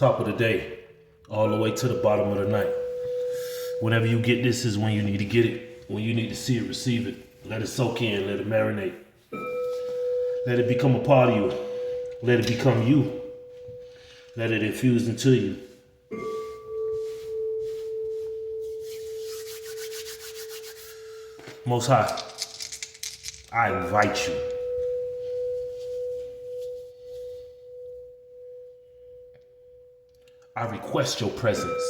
top of the day, all the way to the bottom of the night. Whenever you get this is when you need to get it. When you need to see it, receive it. Let it soak in, let it marinate. Let it become a part of you. Let it become you. Let it infuse into you. Most High, I invite you. I request your presence.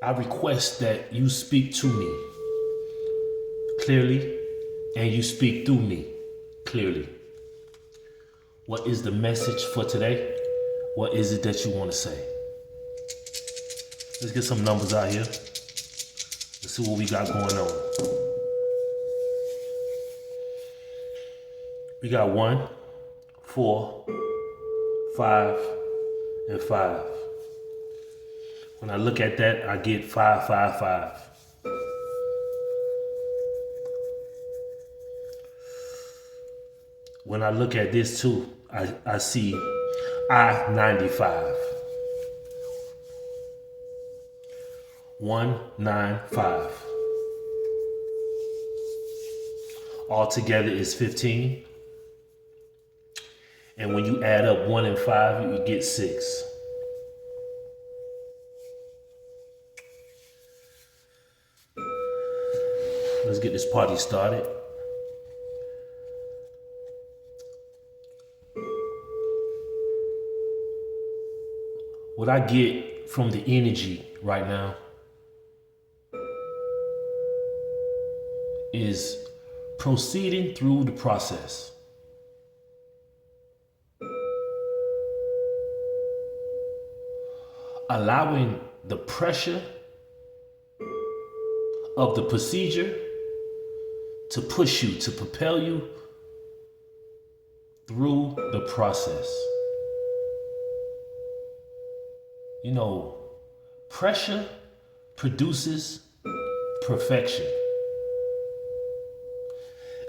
I request that you speak to me clearly and you speak through me clearly. What is the message for today? What is it that you want to say? Let's get some numbers out here. Let's see what we got going on. We got 1, 4, 5, and 5. When I look at that, I get 555. When I look at this too, I see I-95. 195. Altogether is 15. And when you add up 1 and 5, you get 6. Let's get this party started. What I get from the energy right now is proceeding through the process. Allowing the pressure of the procedure to push you, to propel you through the process. You know, pressure produces perfection.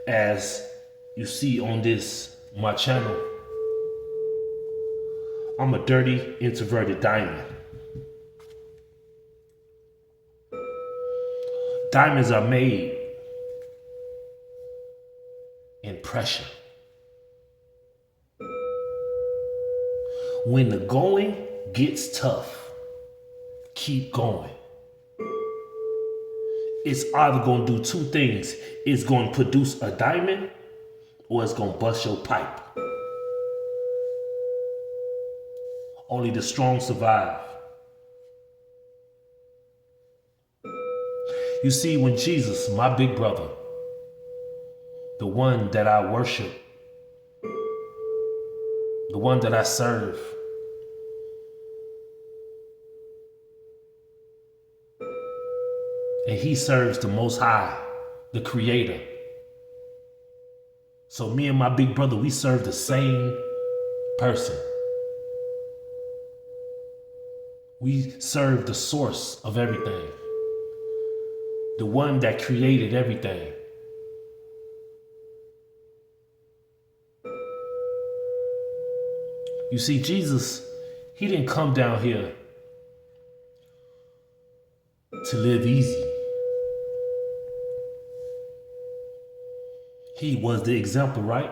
As you see on my channel, I'm a dirty, introverted diamond. Diamonds are made in pressure. When the going gets tough, keep going. It's either going to do two things. It's going to produce a diamond or it's going to bust your pipe. Only the strong survive. You see, when Jesus, my big brother, the one that I worship, the one that I serve, and he serves the Most High, the Creator. So me and my big brother, we serve the same person. We serve the source of everything. The one that created everything. You see, Jesus, he didn't come down here to live easy. He was the example, right?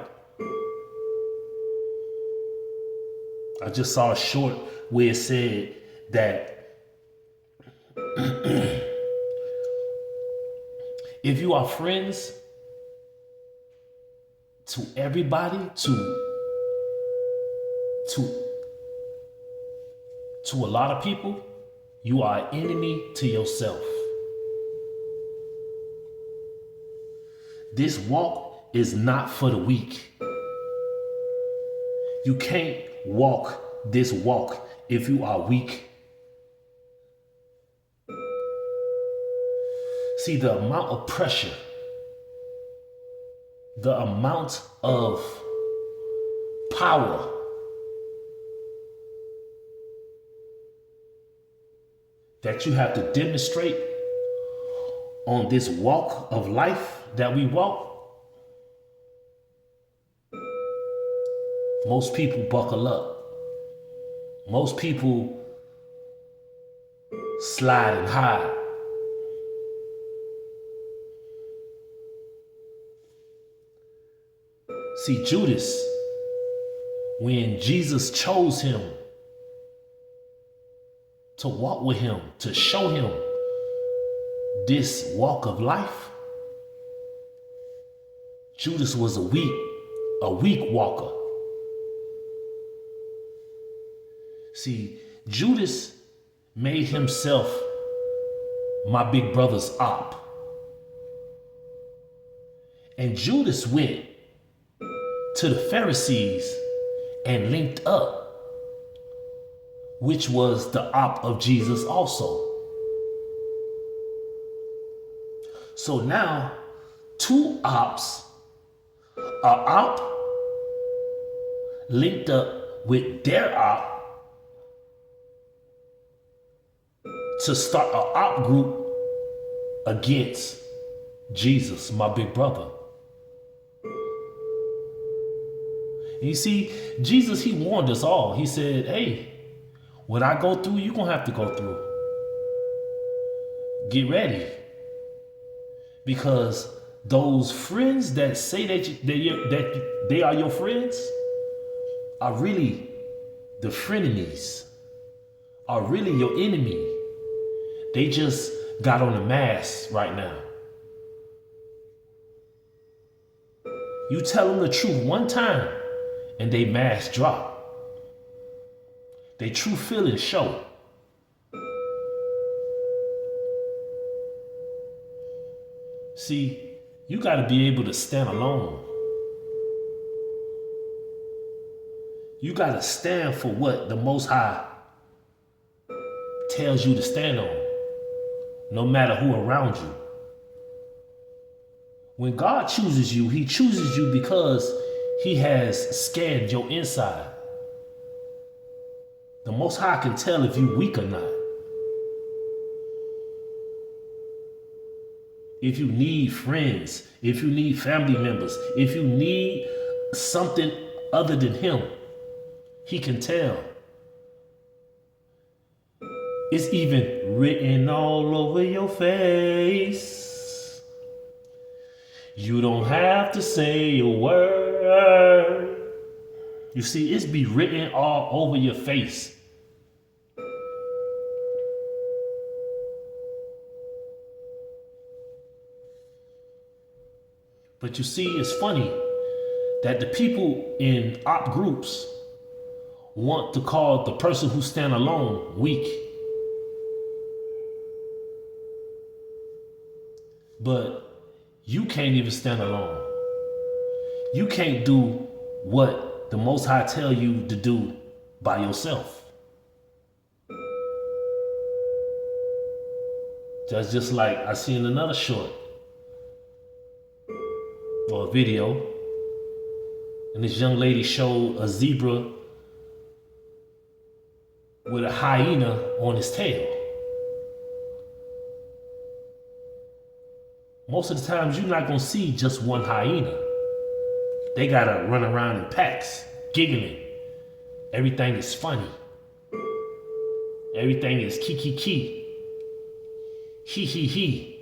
I just saw a short where it said that if you are friends to everybody, to a lot of people, you are an enemy to yourself. This walk is not for the weak. You can't walk this walk if you are weak. See, the amount of pressure, the amount of power that you have to demonstrate on this walk of life that we walk, Most people buckle up. Most people slide and hide. See, Judas, when Jesus chose him to walk with him, to show him this walk of life, Judas was a weak walker. See, Judas made himself my big brother's op. And Judas went to the Pharisees and linked up, which was the op of Jesus also. So now, two ops, a op linked up with their op to start an op group against Jesus, my big brother. And you see, Jesus, he warned us all. He said, hey, what I go through, you're going to have to go through. Get ready. Because those friends that say that they are your friends are really the frenemies, are really your enemy. They just got on a mask right now. You tell them the truth one time and they mask drop. They true feelings show. See, you got to be able to stand alone. You got to stand for what the Most High tells you to stand on, no matter who around you. When God chooses you, he chooses you because he has scanned your inside. The Most High can tell if you're weak or not. If you need friends, if you need family members, if you need something other than him, he can tell. It's even written all over your face. You don't have to say a word. You see, it's be written all over your face. But you see, it's funny that the people in op groups want to call the person who stand alone weak. But you can't even stand alone. You can't do what the Most High tell you to do by yourself. That's just like I seen another short or a video, and this young lady showed a zebra with a hyena on his tail. Most of the times you're not gonna see just one hyena. They gotta run around in packs, giggling. Everything is funny. Everything is ki. He.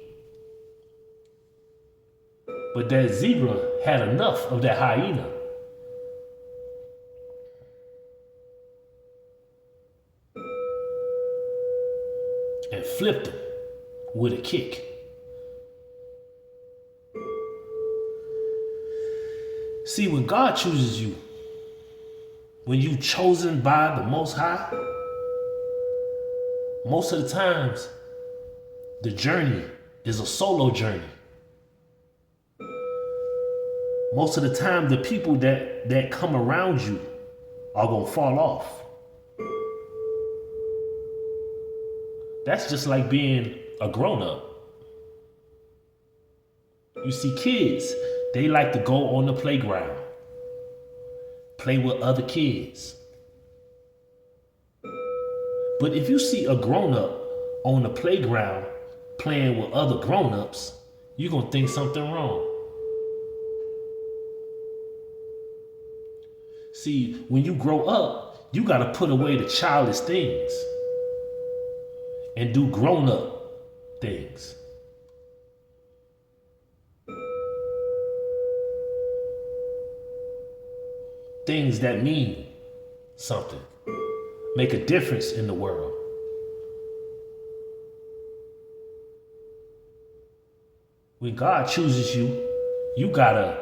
But that zebra had enough of that hyena. And flipped him with a kick. See, when God chooses you, when you chosen by the Most High, most of the times, the journey is a solo journey. Most of the time, the people that come around you are gonna fall off. That's just like being a grown-up. You see, kids, they like to go on the playground, play with other kids. But if you see a grown-up on the playground playing with other grown-ups, you're gonna think something wrong. See, when you grow up, you got to put away the childish things and do grown up things. Things that mean something, make a difference in the world. When God chooses you, you gotta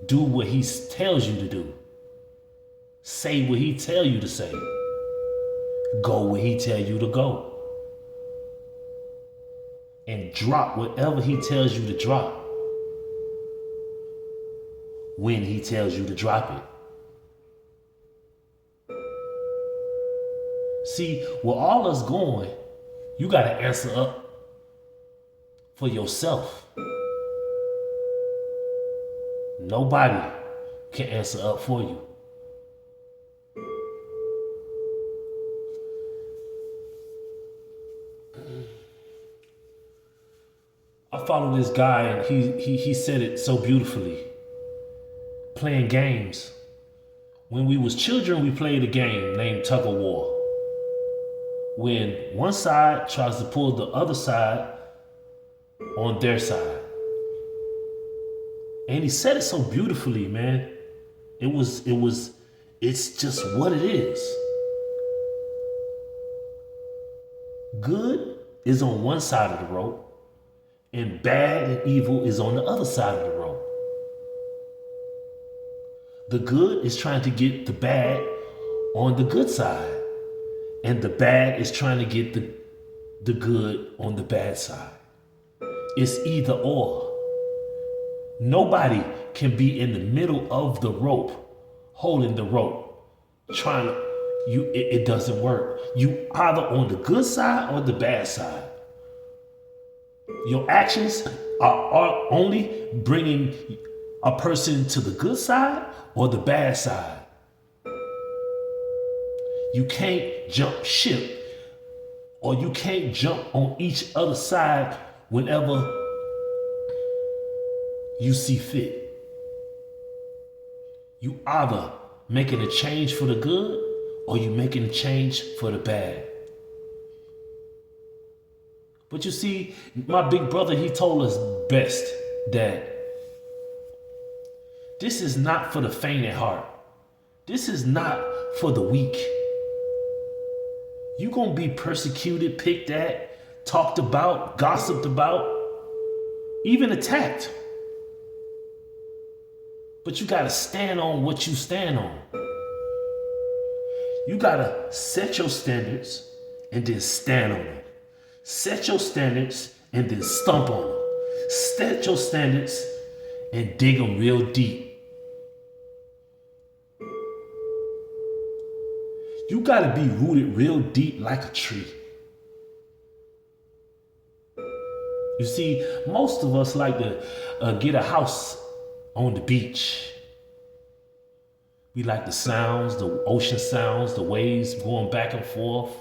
do what He tells you to do. Say what He tell you to say. Go where He tell you to go. And drop whatever He tells you to drop when He tells you to drop it. See, where all us going, you gotta answer up for yourself. Nobody can answer up for you. I follow this guy and he said it so beautifully. Playing games. When we was children, we played a game named tug of war. When one side tries to pull the other side on their side. And he said it so beautifully, man. It's just what it is. Good is on one side of the rope, and bad and evil is on the other side of the rope. The good is trying to get the bad on the good side, and the bad is trying to get the good on the bad side. It's either or. Nobody can be in the middle of the rope, holding the rope, trying to, it doesn't work. You either on the good side or the bad side. Your actions are only bringing a person to the good side or the bad side. You can't jump ship, or you can't jump on each other side whenever you see fit. You either making a change for the good or you making a change for the bad. But you see, my big brother, he told us best that this is not for the faint at heart. This is not for the weak. You gonna be persecuted, picked at, talked about, gossiped about, even attacked. But you gotta stand on what you stand on. You gotta set your standards and then stand on them. Set your standards and then stomp on them. Set your standards and dig them real deep. You gotta be rooted real deep like a tree. You see, most of us like to get a house on the beach. We like the sounds, the ocean sounds, the waves going back and forth,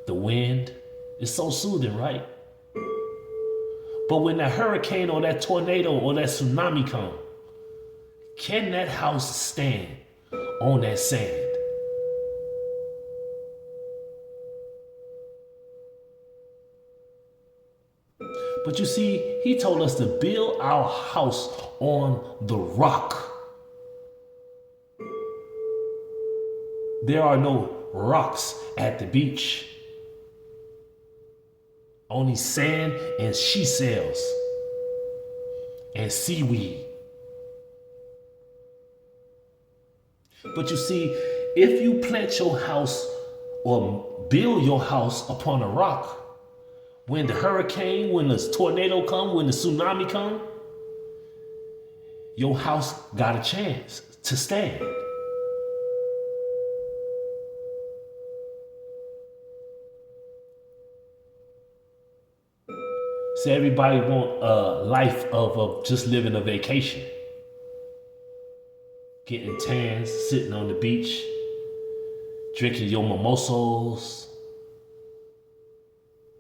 the wind. It's so soothing, right? But when that hurricane or that tornado or that tsunami come, can that house stand on that sand? But you see, he told us to build our house on the rock. There are no rocks at the beach. Only sand and she sails and seaweed. But you see, if you plant your house or build your house upon a rock, when the hurricane, when the tornado come, when the tsunami come, your house got a chance to stand. So everybody want a life of just living a vacation. Getting tans, sitting on the beach, drinking your mimosas,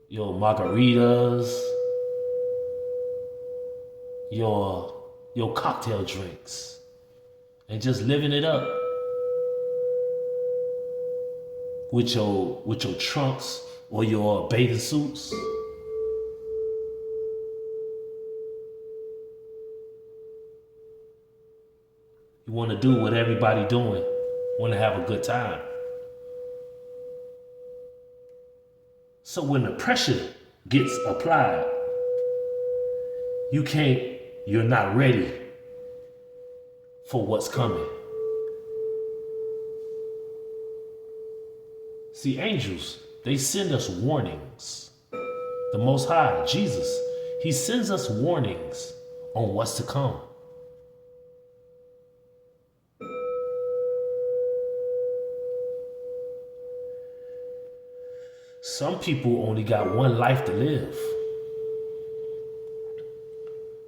your margaritas, your cocktail drinks, and just living it up. with your trunks or your bathing suits. You want to do what everybody doing, want to have a good time. So when the pressure gets applied, you're not ready for what's coming. See, angels, they send us warnings. The Most High, Jesus, he sends us warnings on what's to come. Some people only got one life to live.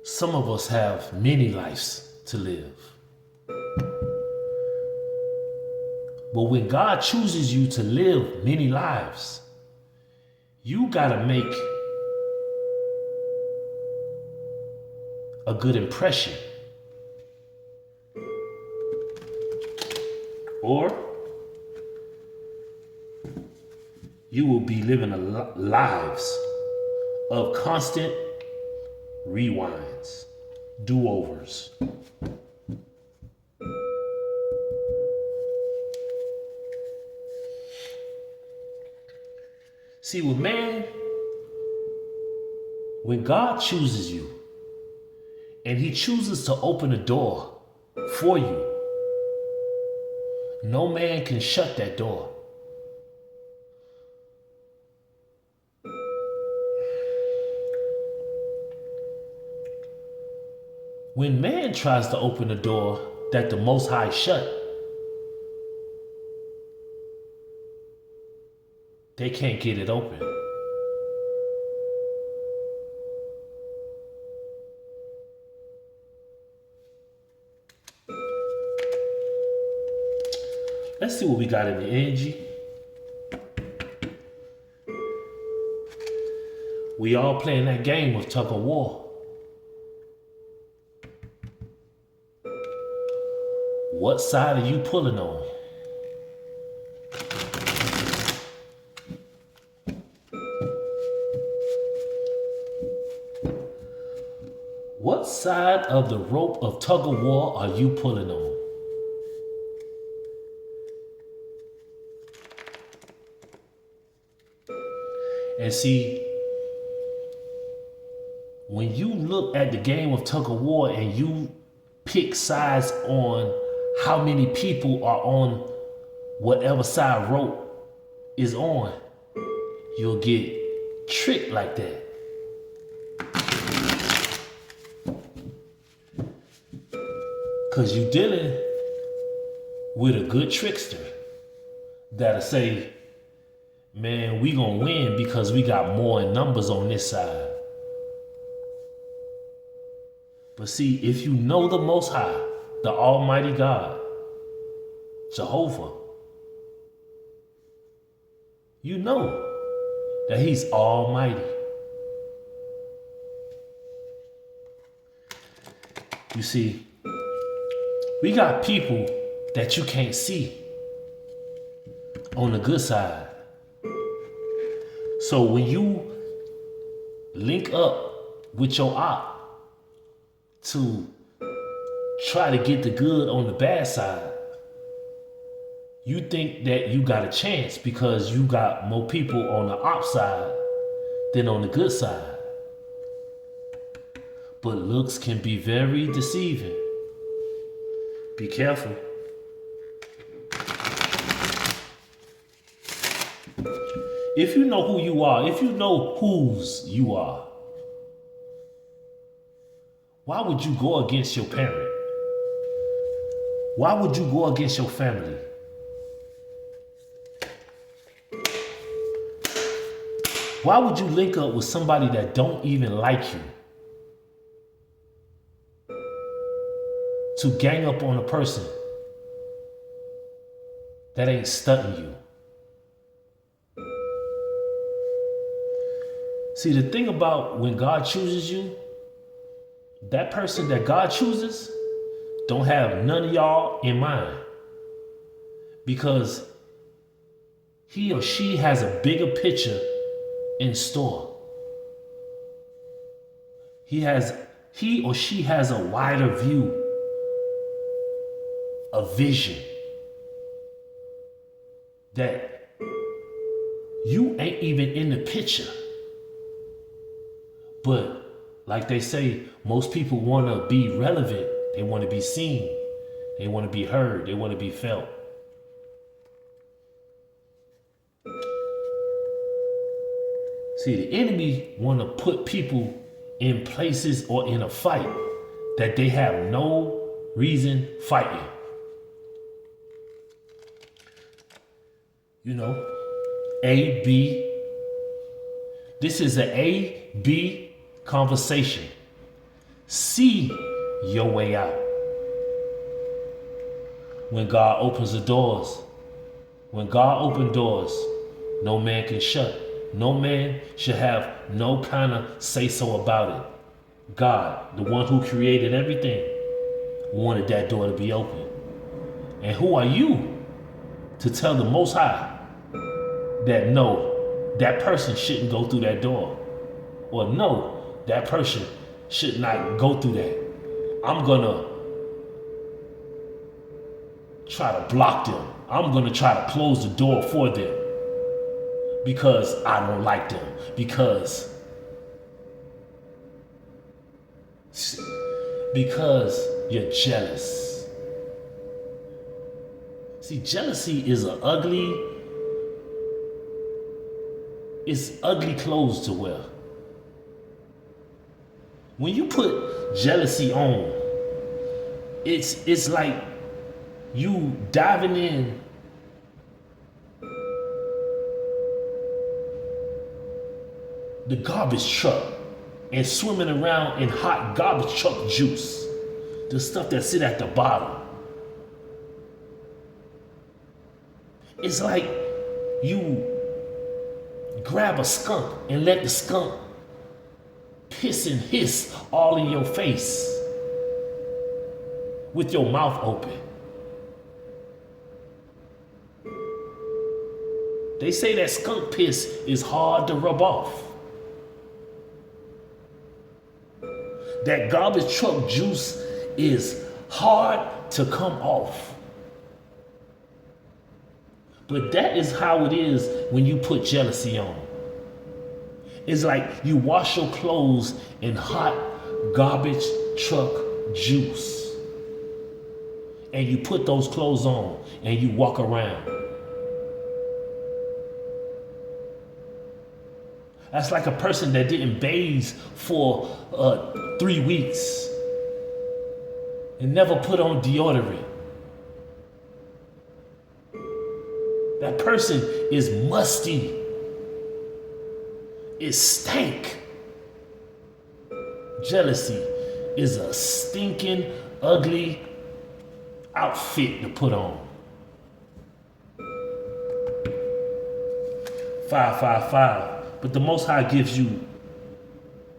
Some of us have many lives to live. But when God chooses you to live many lives, you gotta make a good impression. Or you will be living lives of constant rewinds, do-overs. See, when God chooses you and he chooses to open a door for you, no man can shut that door. When man tries to open a door that the Most High shut, they can't get it open. Let's see what we got in the energy. We all playing that game of tug of war. What side are you pulling on? What side of the rope of tug of war are you pulling on? And see, when you look at the game of tug of war and you pick sides on how many people are on whatever side rope is on, you'll get tricked like that. Cause you dealing with a good trickster that'll say, man, we gonna win because we got more in numbers on this side. But see, if you know the Most High, the Almighty God, Jehovah, you know that he's almighty. You see, we got people that you can't see on the good side. So when you link up with your op to try to get the good on the bad side, you think that you got a chance because you got more people on the op side than on the good side. But looks can be very deceiving. Be careful. If you know who you are, if you know whose you are, why would you go against your parent? Why would you go against your family? Why would you link up with somebody that don't even like you to gang up on a person that ain't stunting you? See, the thing about when God chooses you, that person that God chooses don't have none of y'all in mind, because he or she has a bigger picture in store. He or she has a wider view, a vision that you ain't even in the picture. But like they say, most people want to be relevant. They want to be seen. They want to be heard. They want to be felt. See, the enemy want to put people in places or in a fight that they have no reason fighting. You know, A, B. This is an A, B conversation. See your way out. When God opens the doors, when God opens doors, no man can shut. No man should have no kind of say-so about it. God, the one who created everything, wanted that door to be open. And who are you to tell the Most High that no, that person shouldn't go through that door? Or no, that person should not go through that. I'm gonna try to block them. I'm gonna try to close the door for them because I don't like them. Because you're jealous. See, jealousy is it's ugly clothes to wear. When you put jealousy on, it's like you diving in the garbage truck and swimming around in hot garbage truck juice, the stuff that sit at the bottom. It's like you grab a skunk and let the skunk piss and hiss all in your face with your mouth open. They say that skunk piss is hard to rub off. That garbage truck juice is hard to come off. But that is how it is when you put jealousy on. It's like you wash your clothes in hot garbage truck juice. And you put those clothes on and you walk around. That's like a person that didn't bathe for 3 weeks and never put on deodorant. That person is musty. It stank. Jealousy is a stinking, ugly outfit to put on. 555. But the Most High gives you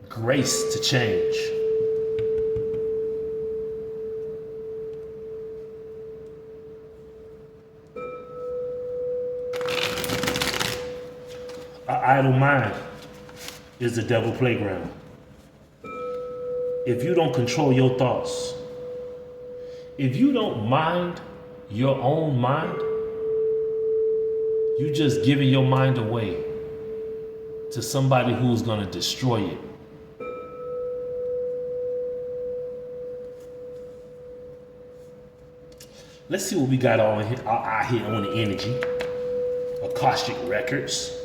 grace to change. An idle mind is the devil playground. If you don't control your thoughts, if you don't mind your own mind, you just giving your mind away to somebody who's gonna destroy it. Let's see what we got out here on the energy. Akashic Records.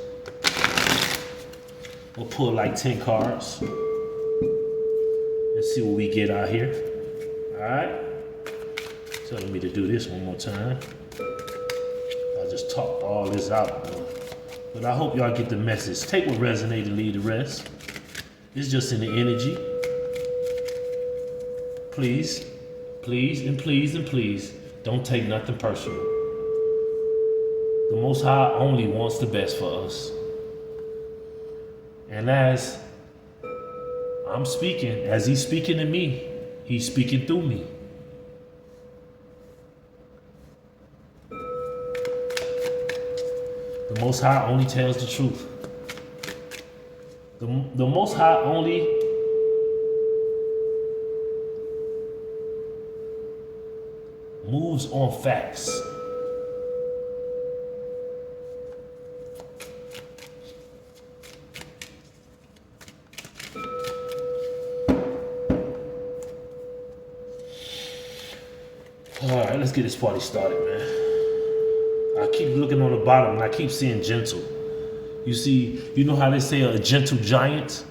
We'll pull like 10 cards. Let's see what we get out here. Alright. Telling me to do this one more time. I just talked all this out. But I hope y'all get the message. Take what resonates and leave the rest. It's just in the energy. Please, please, and please, and please, don't take nothing personal. The Most High only wants the best for us. And as I'm speaking, as He's speaking to me, He's speaking through me. The Most High only tells the truth. The Most High only moves on facts. All right, let's get this party started, man. I keep looking on the bottom and I keep seeing gentle. You see, you know how they say a gentle giant?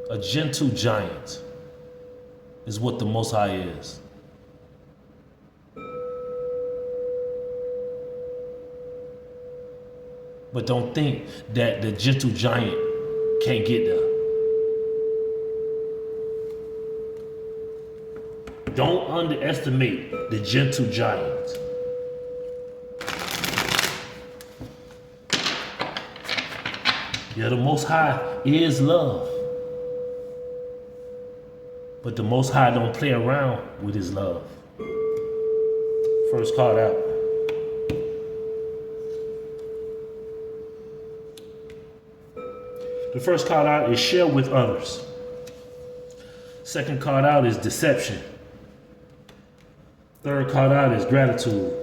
A gentle giant is what the Most High is. But don't think that the gentle giant can't get there. Don't underestimate the gentle giant. Yeah, the Most High is love. But the Most High don't play around with his love. First card out. The first card out is share with others. Second card out is deception. Third card out is gratitude.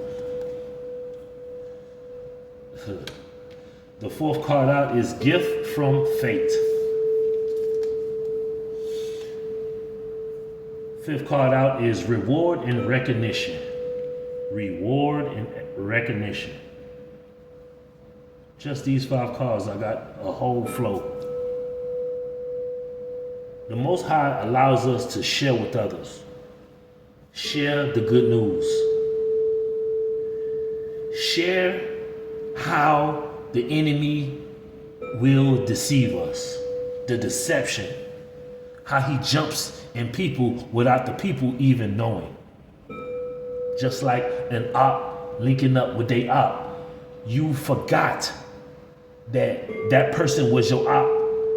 The fourth card out is gift from fate. Fifth card out is reward and recognition. Reward and recognition. Just these 5 cards, I got a whole flow. The Most High allows us to share with others. Share the good news. Share how the enemy will deceive us. The deception. How he jumps in people without the people even knowing. Just like an op linking up with they op. You forgot that that person was your op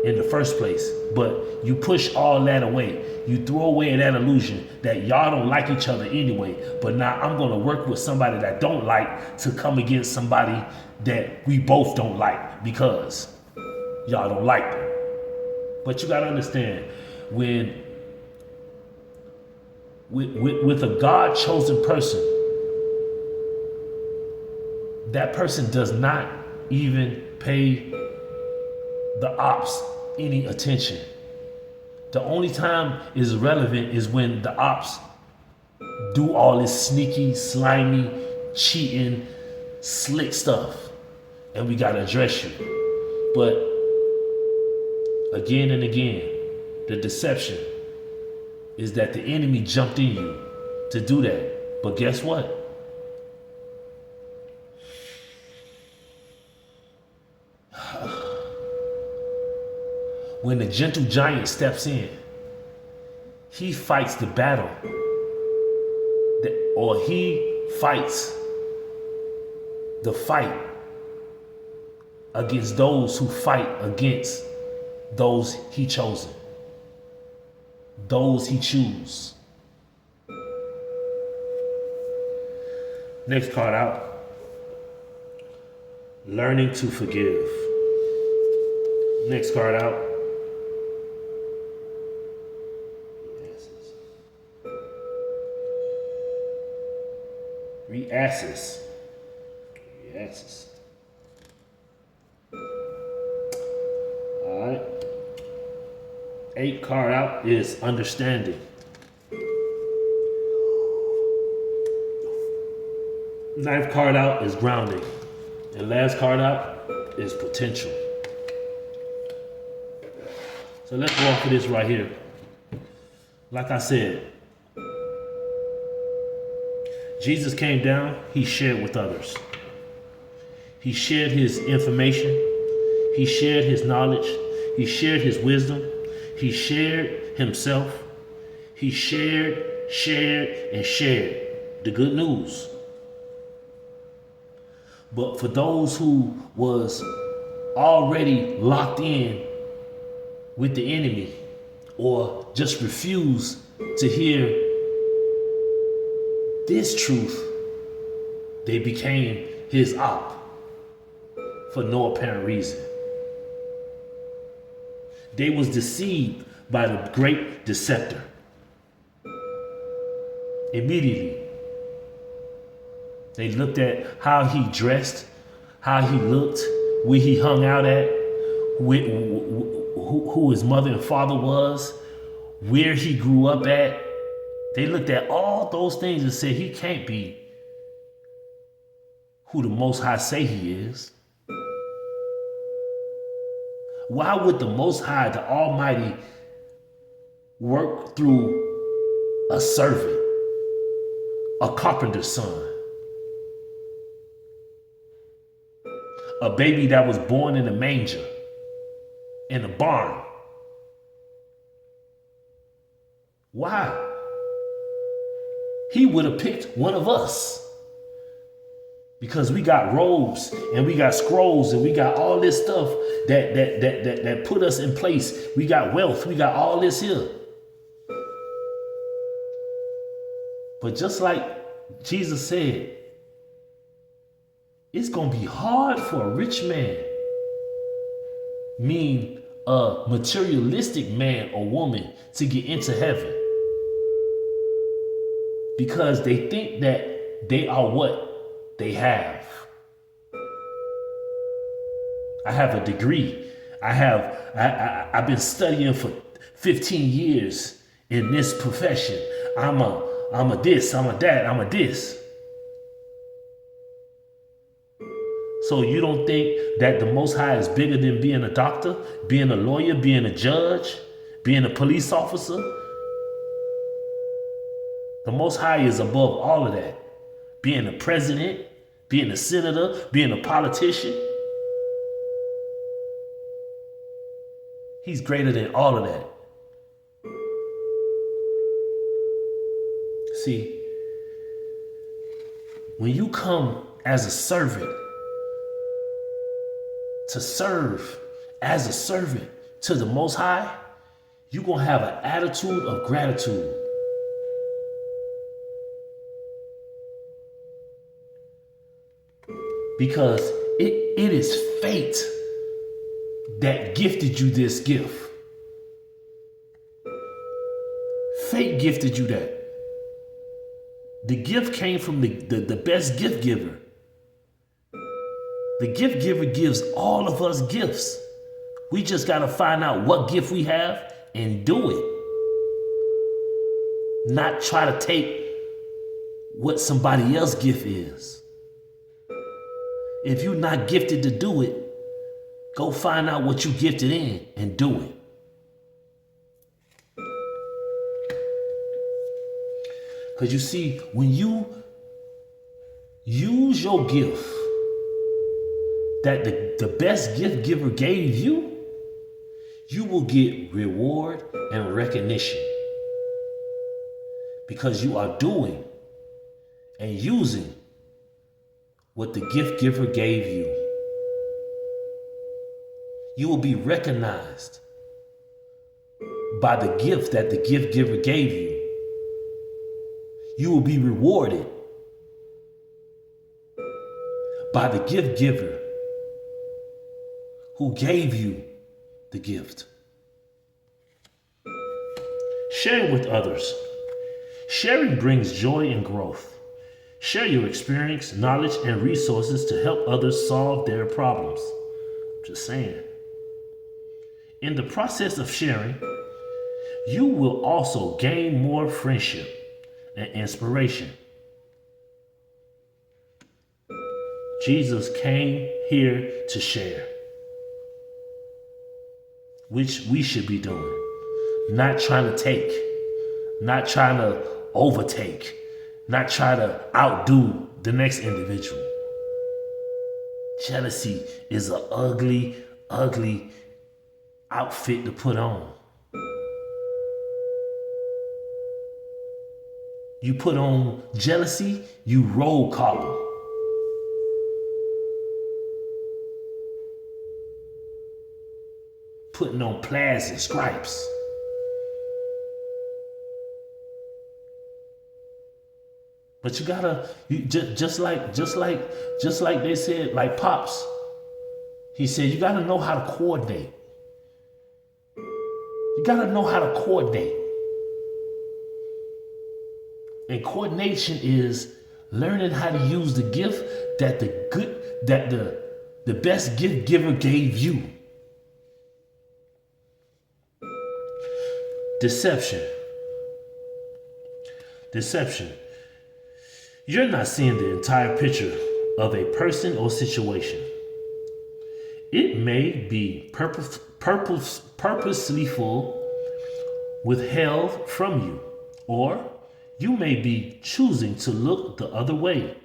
in the first place. But you push all that away. You throw away that illusion that y'all don't like each other anyway. But now I'm going to work with somebody that don't like to come against somebody that we both don't like because y'all don't like them. But you got to understand, when with a God-chosen person, that person does not even pay the ops any attention. The only time is relevant is when the ops do all this sneaky, slimy, cheating, slick stuff. And we gotta address you. But again and again, the deception is that the enemy jumped in you to do that. But guess what? When the gentle giant steps in, he fights the battle, or he fights the fight against those who fight against those he chosen, those he choose. Next card out, learning to forgive. Next card out, Asses. Alright. 8th card out is understanding. 9th card out is grounding. And last card out is potential. So let's go off of this right here. Like I said, Jesus came down, he shared with others. He shared his information. He shared his knowledge. He shared his wisdom. He shared himself. He shared the good news. But for those who was already locked in with the enemy or just refused to hear this truth, they became his op for no apparent reason. They was deceived by the great deceptor. Immediately, they looked at how he dressed, how he looked, where he hung out at, who his mother and father was, where he grew up at. They looked at all those things and said he can't be who the Most High say he is. Why would the Most High, the Almighty, work through a servant, a carpenter's son, a baby that was born in a manger, in a barn? Why? He would have picked one of us. Because we got robes and we got scrolls and we got all this stuff that put us in place. We got wealth. We got all this here. But just like Jesus said, it's going to be hard for a rich man, mean a materialistic man or woman, to get into heaven. Because they think that they are what they have. I have a degree. I've been studying for 15 years in this profession. I'm a this, I'm a that, I'm a this. So you don't think that the Most High is bigger than being a doctor, being a lawyer, being a judge, being a police officer? The Most High is above all of that. Being a president, being a senator, being a politician. He's greater than all of that. See, when you come as a servant, to serve as a servant to the Most High, you're going to have an attitude of gratitude. Because it is fate that gifted you this gift. Fate gifted you that. The gift came from the best gift giver. The gift giver gives all of us gifts. We just got to find out what gift we have and do it. Not try to take what somebody else's gift is. If you're not gifted to do it, go find out what you gifted in and do it. Because you see, when you use your gift that the best gift giver gave you, you will get reward and recognition. Because you are doing and using what the gift giver gave you. You will be recognized by the gift that the gift giver gave you. You will be rewarded by the gift giver who gave you the gift. Sharing with others. Sharing brings joy and growth. Share your experience, knowledge, and resources to help others solve their problems. I'm just saying. In the process of sharing, you will also gain more friendship and inspiration. Jesus came here to share, which we should be doing. Not trying to take, not trying to overtake, not try to outdo the next individual. Jealousy is an ugly, ugly outfit to put on. You put on jealousy, you roll collar. Putting on plaids and stripes. But you gotta, just like they said, like Pops. He said you gotta know how to coordinate. You gotta know how to coordinate. And coordination is learning how to use the gift that the best gift giver gave you. Deception. You're not seeing the entire picture of a person or situation. It may be purposely withheld from you, or you may be choosing to look the other way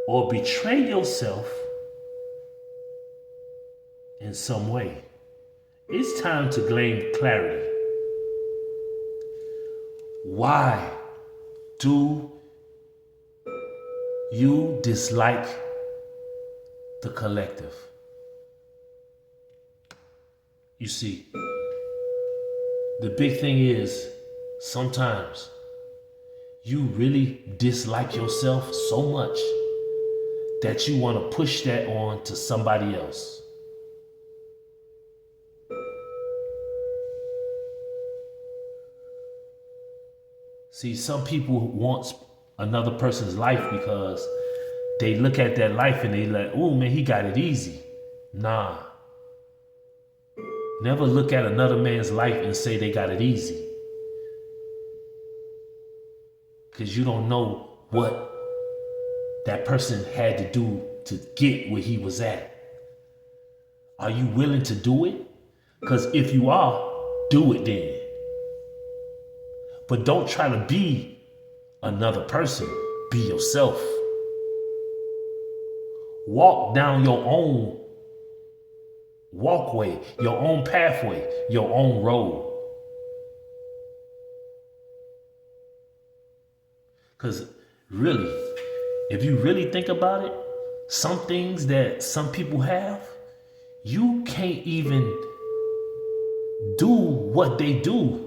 or betray yourself in some way. It's time to gain clarity. Why do you dislike the collective? You see, the big thing is sometimes you really dislike yourself so much that you want to push that on to somebody else. See, some people want another person's life because they look at that life and they like, oh man, he got it easy. Nah. Never look at another man's life and say they got it easy. Because you don't know what that person had to do to get where he was at. Are you willing to do it? Because if you are, do it then. But don't try to be another person. Be yourself. Walk down your own walkway, your own pathway, your own road. Because really, if you really think about it, some things that some people have, you can't even do what they do.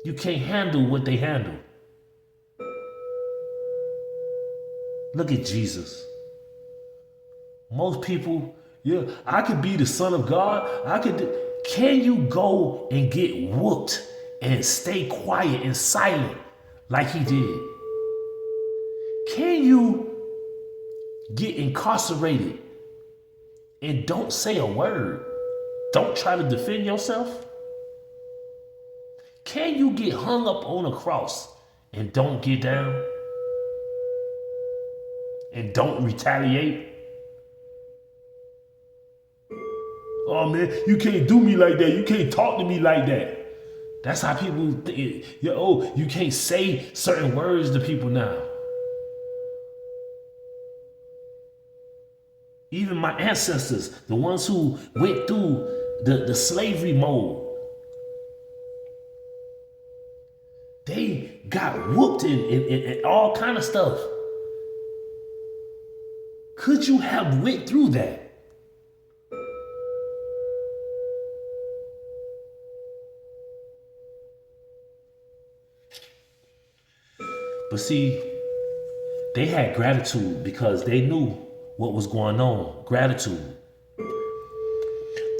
You can't handle what they handle. Look at Jesus. Most people, yeah, I could be the Son of God. Can you go and get whooped and stay quiet and silent like he did? Can you get incarcerated and don't say a word? Don't try to defend yourself? Can you get hung up on a cross and don't get down? And don't retaliate? Oh man, you can't do me like that. You can't talk to me like that. That's how people think. You can't say certain words to people now. Even my ancestors, the ones who went through the slavery mode, they got whooped and all kind of stuff. Could you have went through that? But see, they had gratitude because they knew what was going on. Gratitude.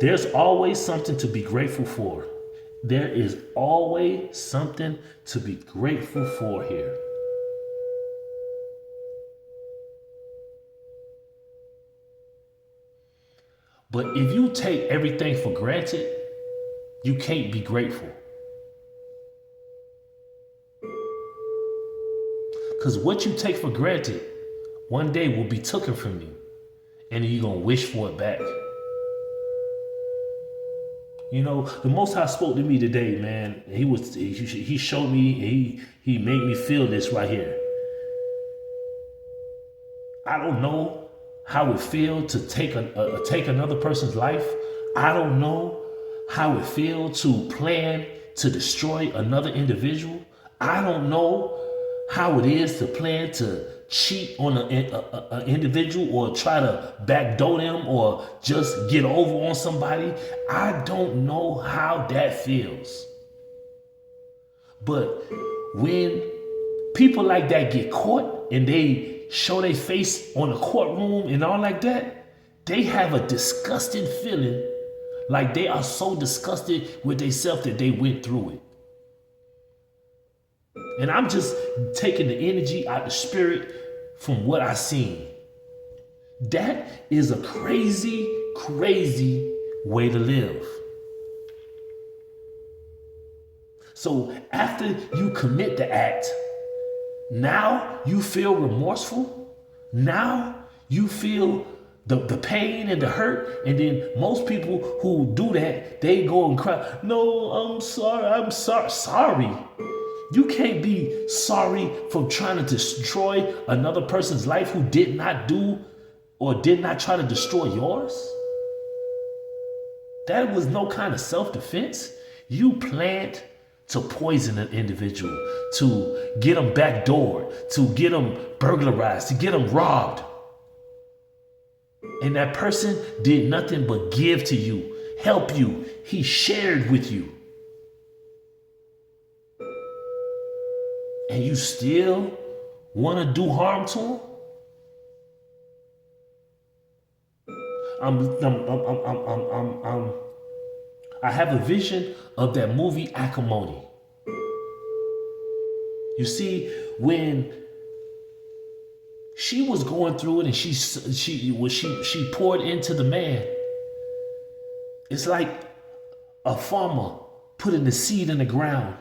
There's always something to be grateful for. There is always something to be grateful for here. But if you take everything for granted, you can't be grateful. Because what you take for granted one day will be taken from you. And you're going to wish for it back. You know, the Most High spoke to me today, man. He showed me, he made me feel this right here. I don't know how it feels to take another person's life. I don't know how it feels to plan to destroy another individual. I don't know how it is to plan to cheat on an individual or try to backdoor them or just get over on somebody. I don't know how that feels. But when people like that get caught and they show their face on the courtroom and all like that, they have a disgusting feeling, like they are so disgusted with themselves that they went through it. And I'm just taking the energy out the spirit from what I seen. That is a crazy, crazy way to live. So after you commit the act, now you feel remorseful. Now you feel the pain and the hurt. And then most people who do that, they go and cry. No, I'm sorry. I'm sorry. Sorry. You can't be sorry for trying to destroy another person's life who did not do or did not try to destroy yours. That was no kind of self-defense. You planned to poison an individual, to get them backdoored, to get them burglarized, to get them robbed. And that person did nothing but give to you, help you. He shared with you. And you still want to do harm to him? I have a vision of that movie Acrimony. You see, when she was going through it and she poured into the man, it's like a farmer putting the seed in the ground,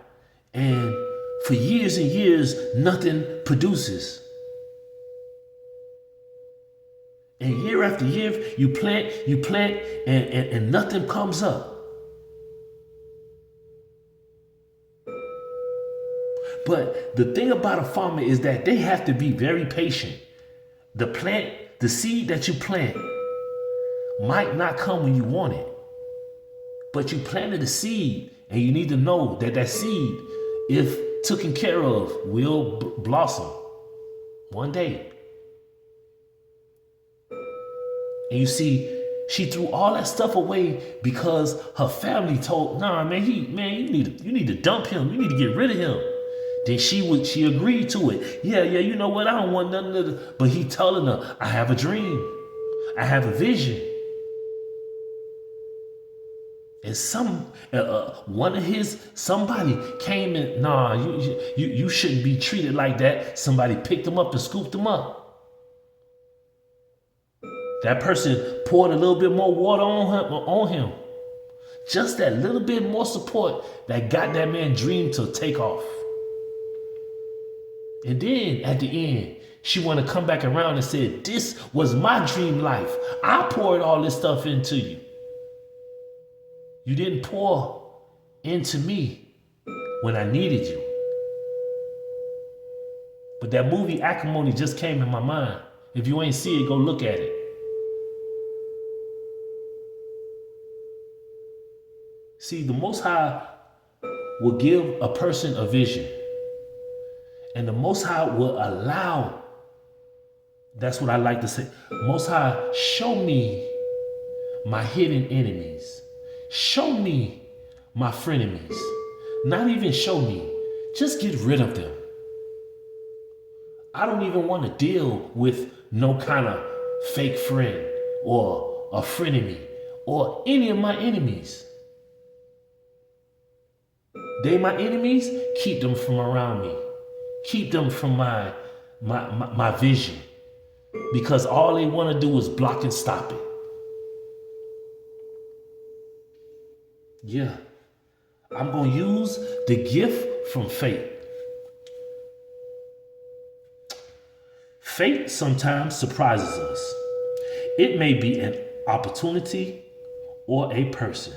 and for years and years, nothing produces. And year after year, you plant, and nothing comes up. But the thing about a farmer is that they have to be very patient. The seed that you plant might not come when you want it. But you planted a seed, and you need to know that that seed, if taken care of, will blossom one day. And you see, she threw all that stuff away because her family told, nah, man, you need to dump him. You need to get rid of him. Then she agreed to it. Yeah, you know what? I don't want nothing of it. But he telling her, I have a dream. I have a vision. And somebody came in, nah, you shouldn't be treated like that. Somebody picked him up and scooped him up. That person poured a little bit more water on him. Just that little bit more support that got that man's dream to take off. And then at the end, she want to come back around and said, this was my dream life. I poured all this stuff into you. You didn't pour into me when I needed you. But that movie Acrimony just came in my mind. If you ain't see it, go look at it. See, the Most High will give a person a vision. And the Most High will allow, that's what I like to say, Most High, show me my hidden enemies. Show me my frenemies. Not even show me, just get rid of them. I don't even want to deal with no kind of fake friend or a frenemy or any of my enemies. They my enemies, keep them from around me. Keep them from my vision. Because all they want to do is block and stop it. Yeah. I'm going to use the gift from fate. Fate sometimes surprises us. It may be an opportunity or a person.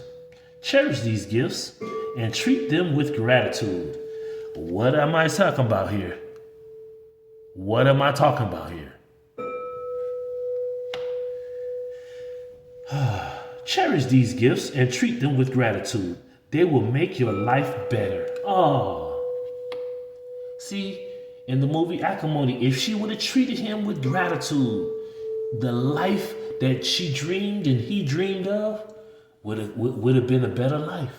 Cherish these gifts and treat them with gratitude. What am I talking about here? What am I talking about here? Cherish these gifts and treat them with gratitude. They will make your life better. Oh. See, in the movie Acrimony, if she would have treated him with gratitude, the life that she dreamed and he dreamed of would have been a better life.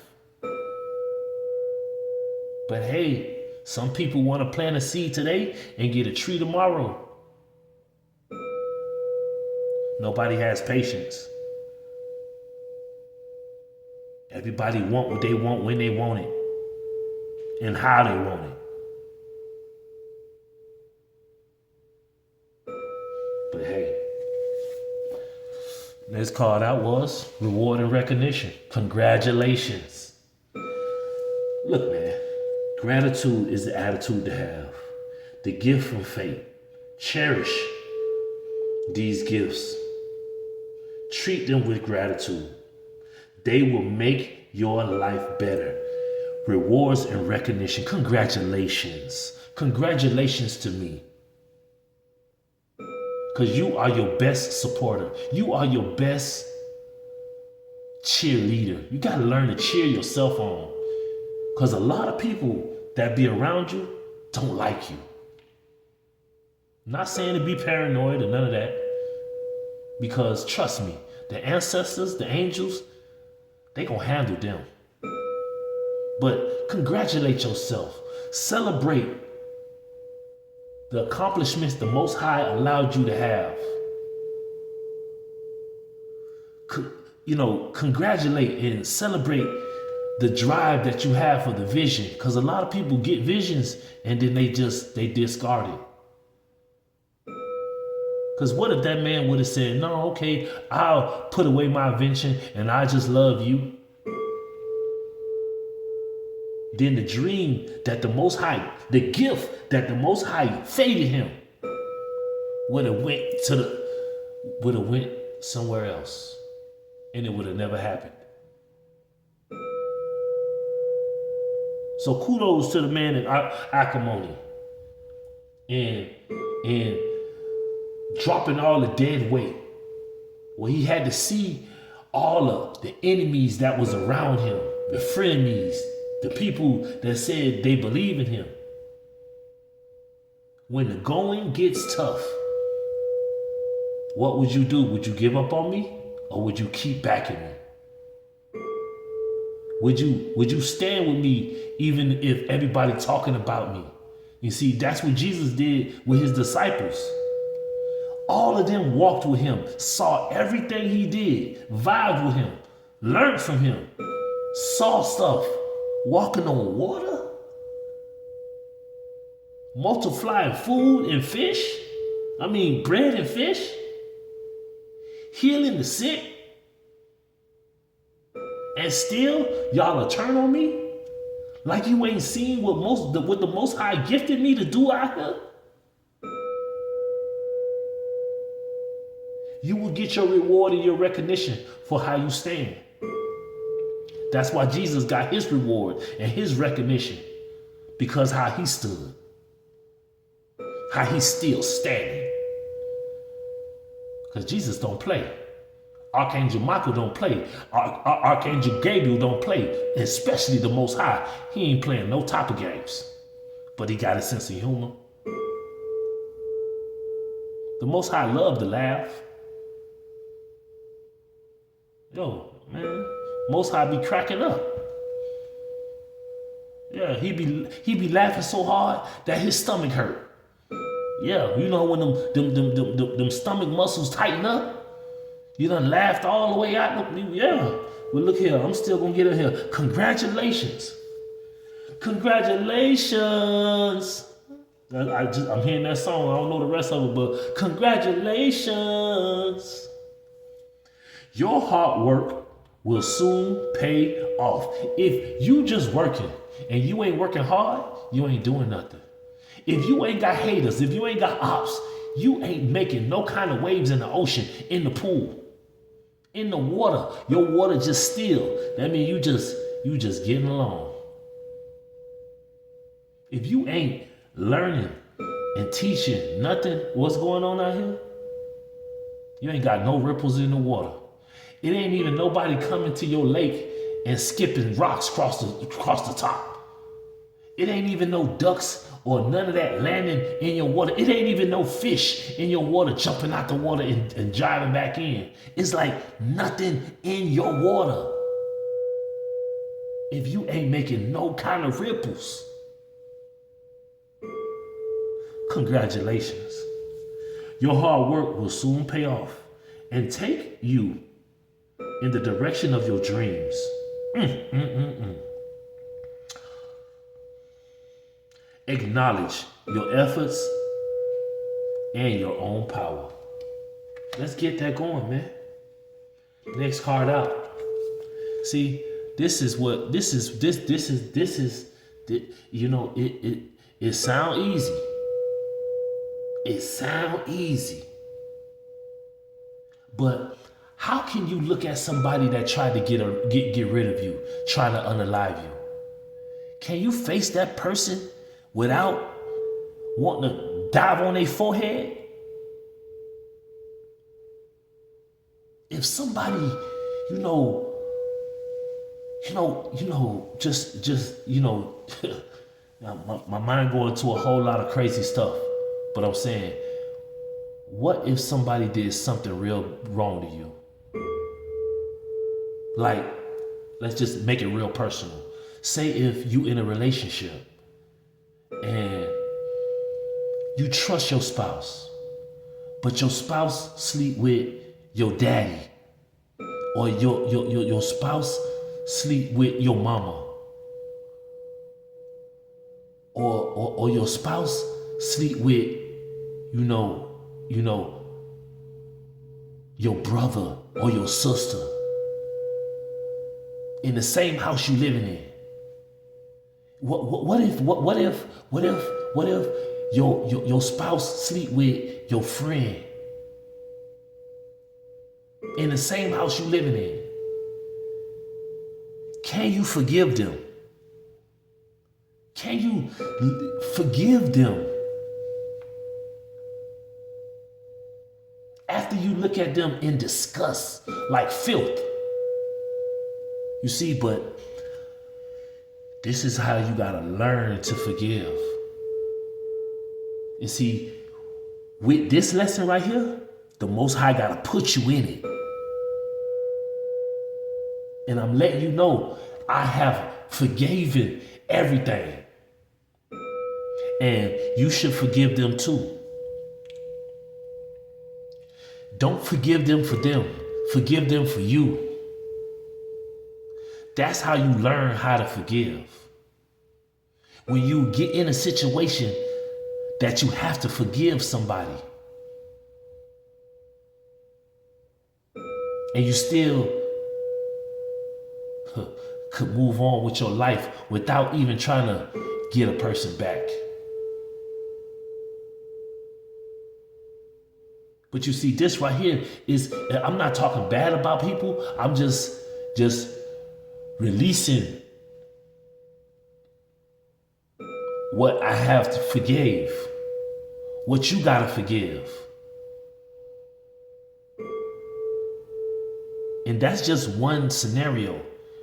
But hey, Some people want to plant a seed today and get a tree tomorrow. Nobody has patience. Everybody want what they want when they want it and how they want it. But hey, this card out was reward and recognition. Congratulations. Look, man, gratitude is the attitude to have. The gift from fate. Cherish these gifts. Treat them with gratitude. They will make your life better. Rewards and recognition. Congratulations. Congratulations to me. Because you are your best supporter. You are your best cheerleader. You got to learn to cheer yourself on. Because a lot of people that be around you don't like you. Not saying to be paranoid or none of that. Because trust me, the ancestors, the angels, they gonna handle them. But congratulate yourself. Celebrate the accomplishments the Most High allowed you to have. Congratulate and celebrate the drive that you have for the vision. Because a lot of people get visions and then they discard it. Because what if that man would have said, no, okay, I'll put away my invention and I just love you. Then the dream that the Most High, the gift that the Most High faded him, would have went somewhere else. And it would have never happened. So kudos to the man in acrimony. And dropping all the dead weight. Well, he had to see all of the enemies that was around him, the frenemies, the people that said they believe in him. When the going gets tough, what would you do? Would you give up on me? Or would you keep backing me? Would you stand with me even if everybody talking about me? You see, that's what Jesus did with his disciples. All of them walked with him, saw everything he did, vibed with him, learned from him, saw stuff, walking on water, multiplying food and fish. Bread and fish, healing the sick. And still, y'all will turn on me? Like you ain't seen what the Most High gifted me to do out here? You will get your reward and your recognition for how you stand. That's why Jesus got his reward and his recognition. Because how he stood. How he's still standing. Because Jesus don't play. Archangel Michael don't play. Archangel Gabriel don't play. Especially the Most High. He ain't playing no type of games. But he got a sense of humor. The Most High loved to laugh. Yo, man, Most High be cracking up. Yeah, he be laughing so hard that his stomach hurt. Yeah, you know when them stomach muscles tighten up, you done laughed all the way out. Yeah, well look here, I'm still gonna get in here. Congratulations, congratulations. I'm hearing that song. I don't know the rest of it, but congratulations. Your hard work will soon pay off. If you just working and you ain't working hard, you ain't doing nothing. If you ain't got haters, if you ain't got ops, you ain't making no kind of waves in the ocean, in the pool, in the water. Your water just still. That means you just getting along. If you ain't learning and teaching nothing what's going on out here, you ain't got no ripples in the water. It ain't even nobody coming to your lake and skipping rocks across the top. It ain't even no ducks or none of that landing in your water. It ain't even no fish in your water jumping out the water and driving back in. It's like nothing in your water. If you ain't making no kind of ripples. Congratulations. Your hard work will soon pay off and take you in the direction of your dreams. Acknowledge your efforts and your own power. Let's get that going, man. Next card out. See, this is you know, it sound easy. It sound easy. But how can you look at somebody that tried to get rid of you, trying to unalive you? Can you face that person without wanting to dive on their forehead? If somebody, my mind going to a whole lot of crazy stuff. But I'm saying, what if somebody did something real wrong to you? Like, let's just make it real personal. Say if you in a relationship and you trust your spouse, but your spouse sleep with your daddy, or your spouse sleep with your mama, or your spouse sleep with, your brother or your sister in the same house you living in. What if your spouse sleep with your friend in the same house you living in? Can you forgive them? Can you forgive them after you look at them in disgust, like filth? You see, but this is how you gotta learn to forgive. You see, with this lesson right here, the Most High gotta put you in it. And I'm letting you know, I have forgiven everything. And you should forgive them too. Don't forgive them for them. Forgive them for you. That's how you learn how to forgive. When you get in a situation that you have to forgive somebody, and you still could move on with your life without even trying to get a person back. But you see, this right here is, I'm not talking bad about people. I'm just releasing what I have to forgive, what you gotta forgive. And that's just one scenario.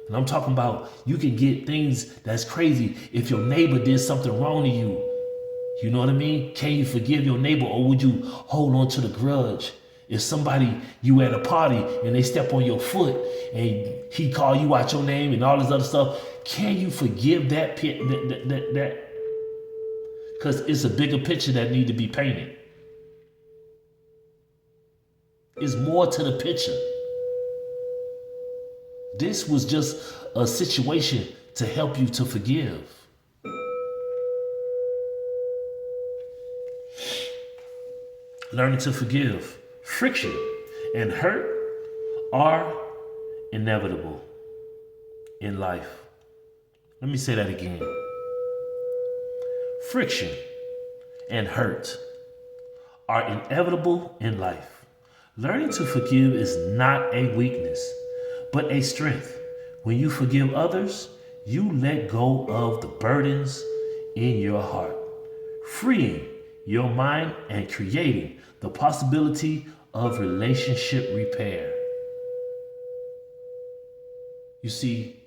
And I'm talking about, you can get things that's crazy. If your neighbor did something wrong to you, you know what I mean? Can you forgive your neighbor, or would you hold on to the grudge? If somebody, you at a party and they step on your foot and he call you out your name and all this other stuff, can you forgive that? Because it's a bigger picture that need to be painted. It's more to the picture. This was just a situation to help you to forgive. Learning to forgive. Friction and hurt are inevitable in life. Let me say that again. Friction and hurt are inevitable in life. Learning to forgive is not a weakness, but a strength. When you forgive others, you let go of the burdens in your heart, freeing your mind and creating the possibility of relationship repair. You see,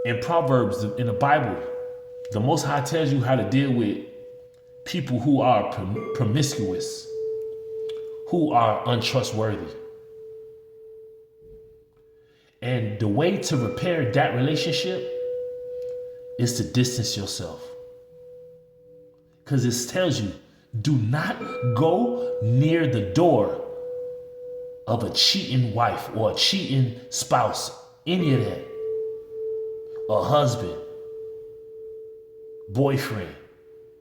in Proverbs, in the Bible, the Most High tells you how to deal with people who are promiscuous, who are untrustworthy. And the way to repair that relationship is to distance yourself. Because it tells you, do not go near the door of a cheating wife or a cheating spouse, any of that. A husband, boyfriend,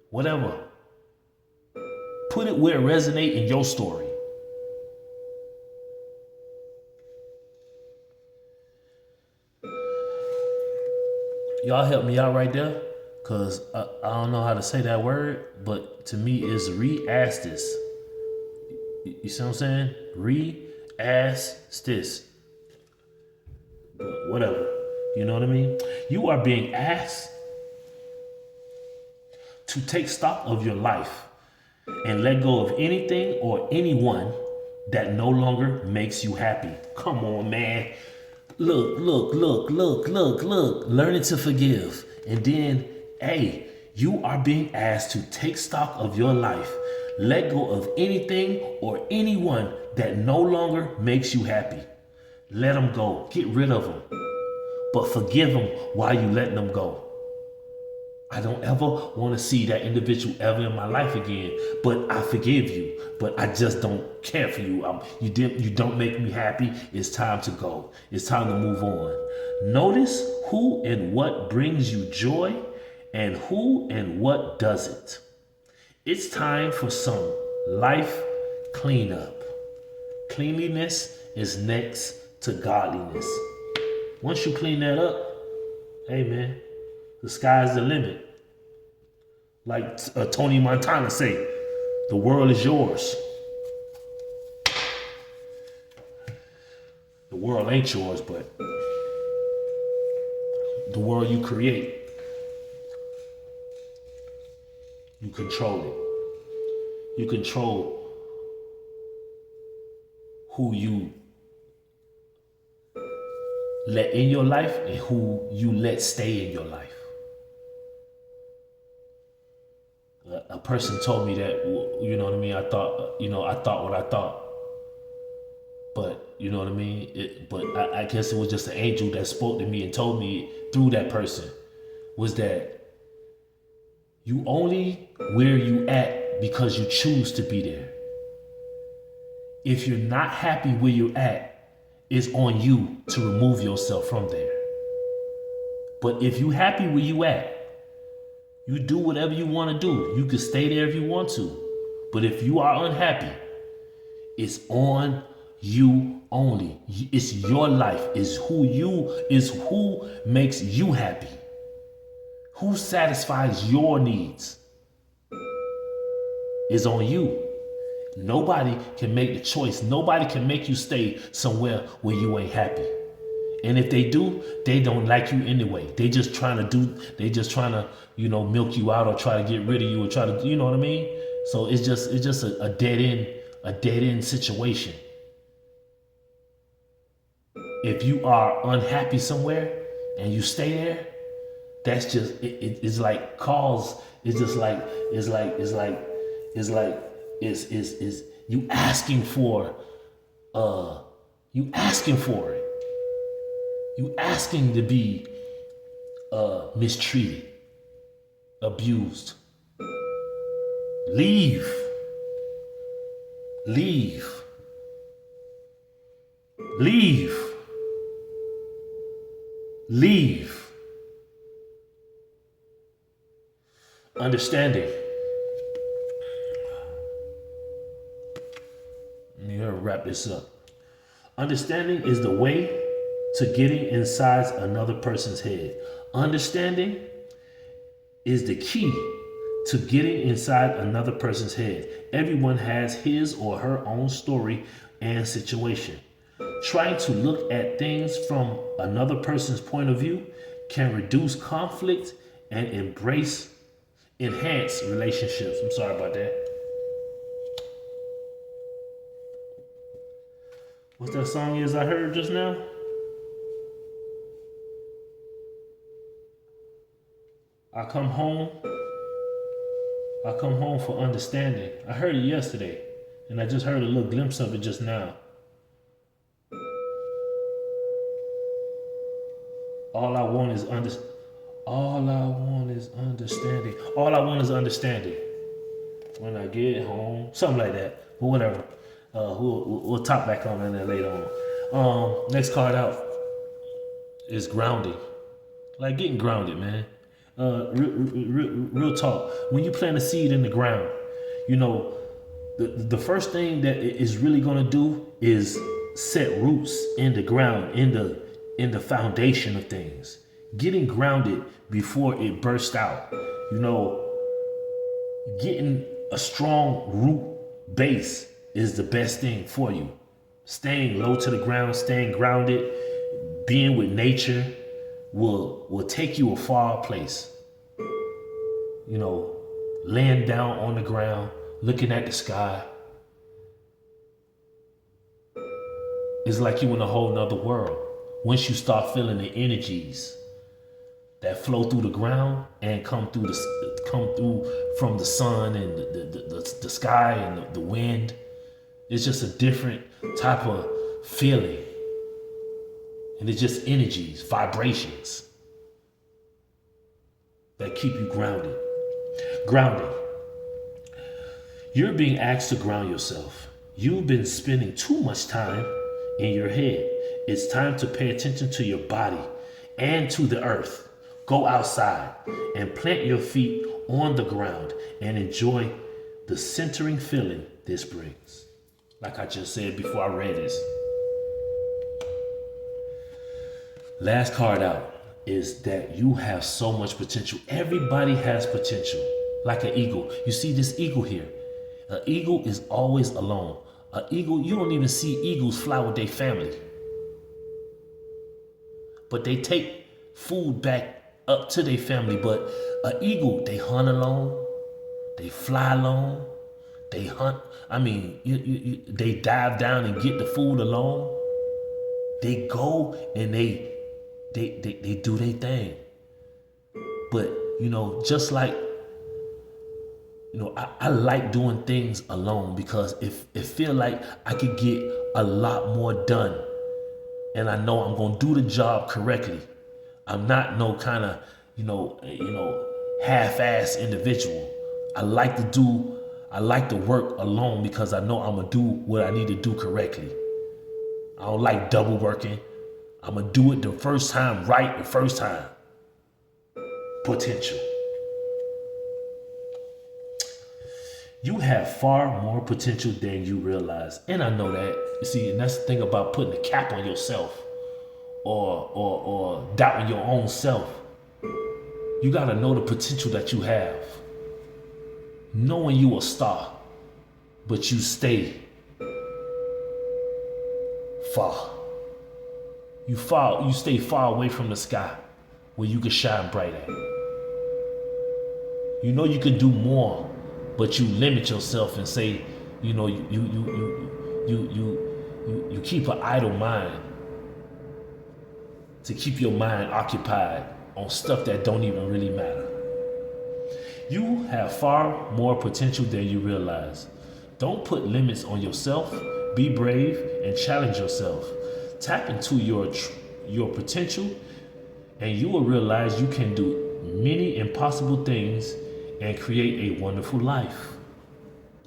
whatever. Put it where it resonates in your story. Y'all help me out right there, because I don't know how to say that word, but to me it's re-astis. You see what I'm saying? Re-astis. Whatever. You know what I mean? You are being asked to take stock of your life and let go of anything or anyone that no longer makes you happy. Come on, man. Look. Learning to forgive. And then, hey, you are being asked to take stock of your life. Let go of anything or anyone that no longer makes you happy. Let them go. Get rid of them. But forgive them while you letting them go. I don't ever want to see that individual ever in my life again. But I forgive you. But I just don't care for you. You don't make me happy. It's time to go. It's time to move on. Notice who and what brings you joy and who and what doesn't. It's time for some life cleanup. Cleanliness is next to godliness. Once you clean that up, hey man, the sky's the limit. Like Tony Montana say, the world is yours. The world ain't yours, but the world you create, you control it. You control who you let in your life and who you let stay in your life. A person told me that, you know what I mean? I thought what I thought. But, you know what I mean? I guess it was just an angel that spoke to me and told me through that person was that you only where you at because you choose to be there. If you're not happy where you're at, it's on you to remove yourself from there. But if you happy where you at, you do whatever you want to do. You can stay there if you want to. But if you are unhappy, it's on you only. It's your life. It's who makes you happy. Who satisfies your needs is on you. Nobody can make the choice. Nobody can make you stay somewhere where you ain't happy. And if they do, they don't like you anyway. They just trying to, milk you out or try to get rid of you or try to, you know what I mean? So it's just a dead end situation. If you are unhappy somewhere and you stay there, that's just it's like cause. It's just like you asking for it. You asking to be mistreated, abused. Leave. Understanding. Let me wrap this up. Understanding is the way to getting inside another person's head. Understanding is the key to getting inside another person's head. Everyone has his or her own story and situation. Trying to look at things from another person's point of view can reduce conflict and enhance relationships. I'm sorry about that. What's that song I heard just now? I come home for understanding. I heard it yesterday, and I just heard a little glimpse of it just now. All I want is understanding. All I want is understanding. When I get home, something like that, but whatever. We'll talk back on that later on. Next card out is grounding. Like getting grounded, man. Real talk. When you plant a seed in the ground, you know, the first thing that it is really gonna do is set roots in the ground, in the foundation of things. Getting grounded before it bursts out. You know, getting a strong root base is the best thing for you. Staying low to the ground, staying grounded, being with nature will take you a far place. You know, laying down on the ground, looking at the sky. It's like you in a whole nother world. Once you start feeling the energies that flow through the ground and come through from the sun and the sky and the wind, it's just a different type of feeling. And it's just energies, vibrations that keep you grounded. Grounding. You're being asked to ground yourself. You've been spending too much time in your head. It's time to pay attention to your body and to the earth. Go outside and plant your feet on the ground and enjoy the centering feeling this brings. Like I just said before I read this. Last card out is that you have so much potential. Everybody has potential. Like an eagle. You see this eagle here. An eagle is always alone. An eagle, you don't even see eagles fly with their family. But they take food back up to their family. But an eagle, they hunt alone. They fly alone. They hunt. I mean, they dive down and get the food alone. They go and they do their thing. But, you know, just like, you know, I like doing things alone because it feel like I could get a lot more done. And I know I'm going to do the job correctly. I'm not no kind of, half-ass individual. I like to work alone because I know I'm going to do what I need to do correctly. I don't like double working. I'm going to do it the first time right the first time. Potential. You have far more potential than you realize. And I know that. You see, and that's the thing about putting a cap on yourself or doubting your own self. You got to know the potential that you have. Knowing you a star, but you stay far. You stay far away from the sky where you can shine bright at. You know you can do more, but you limit yourself and say, you keep an idle mind to keep your mind occupied on stuff that don't even really matter. You have far more potential than you realize. Don't put limits on yourself. Be brave and challenge yourself. Tap into your potential and you will realize you can do many impossible things and create a wonderful life.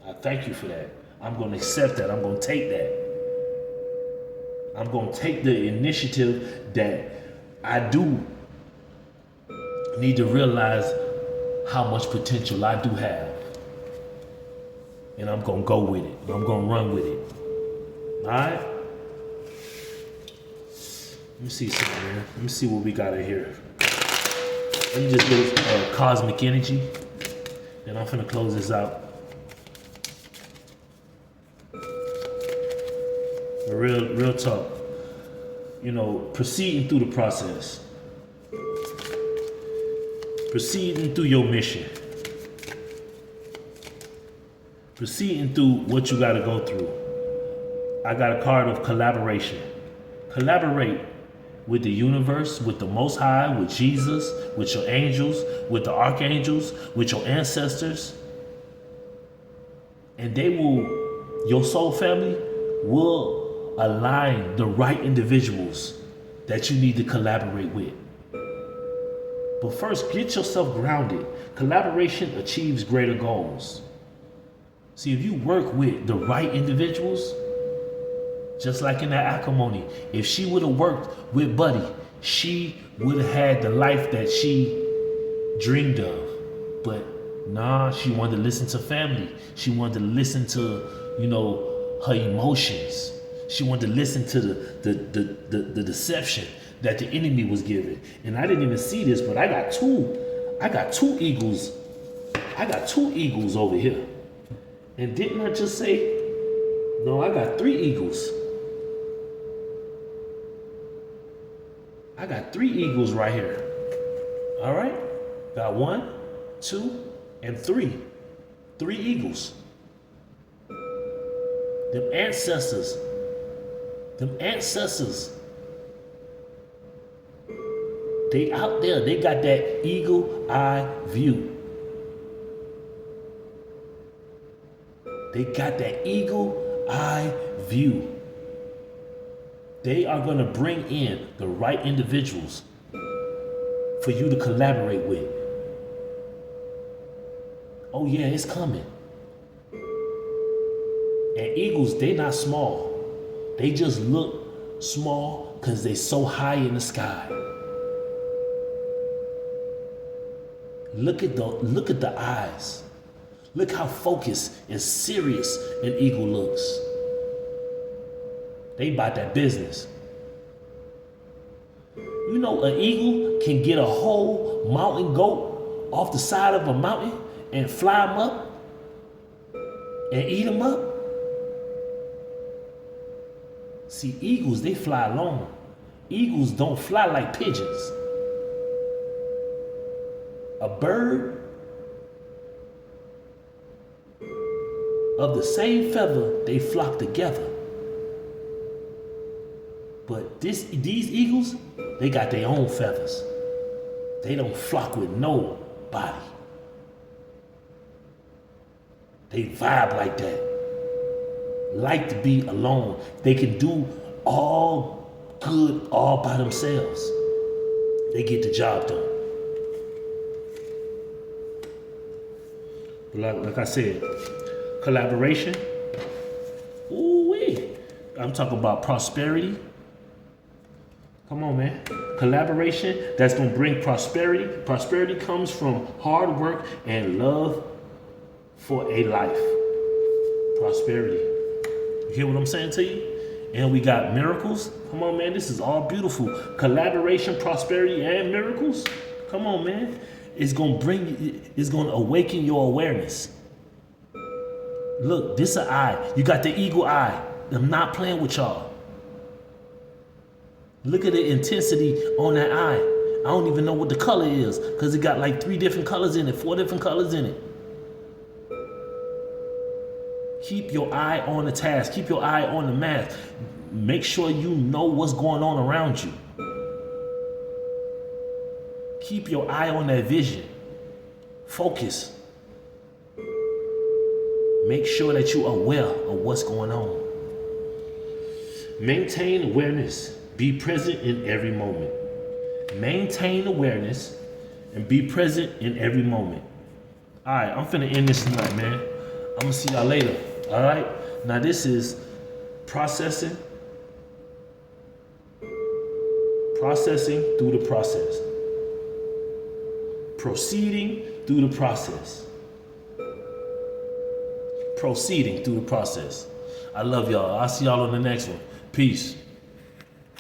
I thank you for that. I'm going to accept that. I'm going to take that. I'm going to take the initiative that I do need to realize how much potential I do have. And I'm going to go with it. I'm going to run with it. All right? Let me see something here. Let me see what we got in here. Let me just get cosmic energy. And I'm finna close this out. Real talk. You know, proceeding through the process. Proceeding through your mission. Proceeding through what you gotta go through. I got a card of collaboration. Collaborate with the universe, with the Most High, with Jesus, with your angels, with the archangels, with your ancestors. And they will, your soul family will align the right individuals that you need to collaborate with. But first, get yourself grounded. Collaboration achieves greater goals. See, if you work with the right individuals, just like in that acrimony, if she would have worked with Buddy, she would have had the life that she dreamed of. But nah, she wanted to listen to family. She wanted to listen to, her emotions. She wanted to listen to the deception that the enemy was giving. And I didn't even see this, but I got two eagles. I got 2 eagles over here. And didn't I just say, no, I got 3 eagles. I got 3 eagles right here. All right? Got 1, 2, and 3. 3 eagles. Them ancestors. They out there. They got that eagle eye view. They got that eagle eye view. They are going to bring in the right individuals for you to collaborate with. Oh yeah, it's coming. And eagles, they not small. They just look small because they so high in the sky. Look at the eyes. Look how focused and serious an eagle looks. They about that business. You know, an eagle can get a whole mountain goat off the side of a mountain and fly them up and eat them up. See, eagles, they fly alone. Eagles don't fly like pigeons. A bird of the same feather, they flock together. But these eagles, they got their own feathers. They don't flock with nobody. They vibe like that. Like to be alone. They can do all good all by themselves. They get the job done. Like I said, collaboration. Ooh-wee. I'm talking about prosperity. Come on, man. Collaboration that's going to bring prosperity. Prosperity comes from hard work and love for a life. Prosperity. You hear what I'm saying to you? And we got miracles. Come on, man. This is all beautiful. Collaboration, prosperity, and miracles. Come on, man. It's going to awaken your awareness. Look, this an eye. You got the eagle eye. I'm not playing with y'all. Look at the intensity on that eye. I don't even know what the color is because it got like 3 different colors in it, 4 different colors in it. Keep your eye on the task. Keep your eye on the math. Make sure you know what's going on around you. Keep your eye on that vision. Focus. Make sure that you're aware of what's going on. Maintain awareness. Be present in every moment. Maintain awareness and be present in every moment. All right, I'm finna end this tonight, man. I'm gonna see y'all later. All right. Now this is processing through the process. Proceeding through the process. Proceeding through the process. I love y'all. I'll see y'all on the next one. Peace.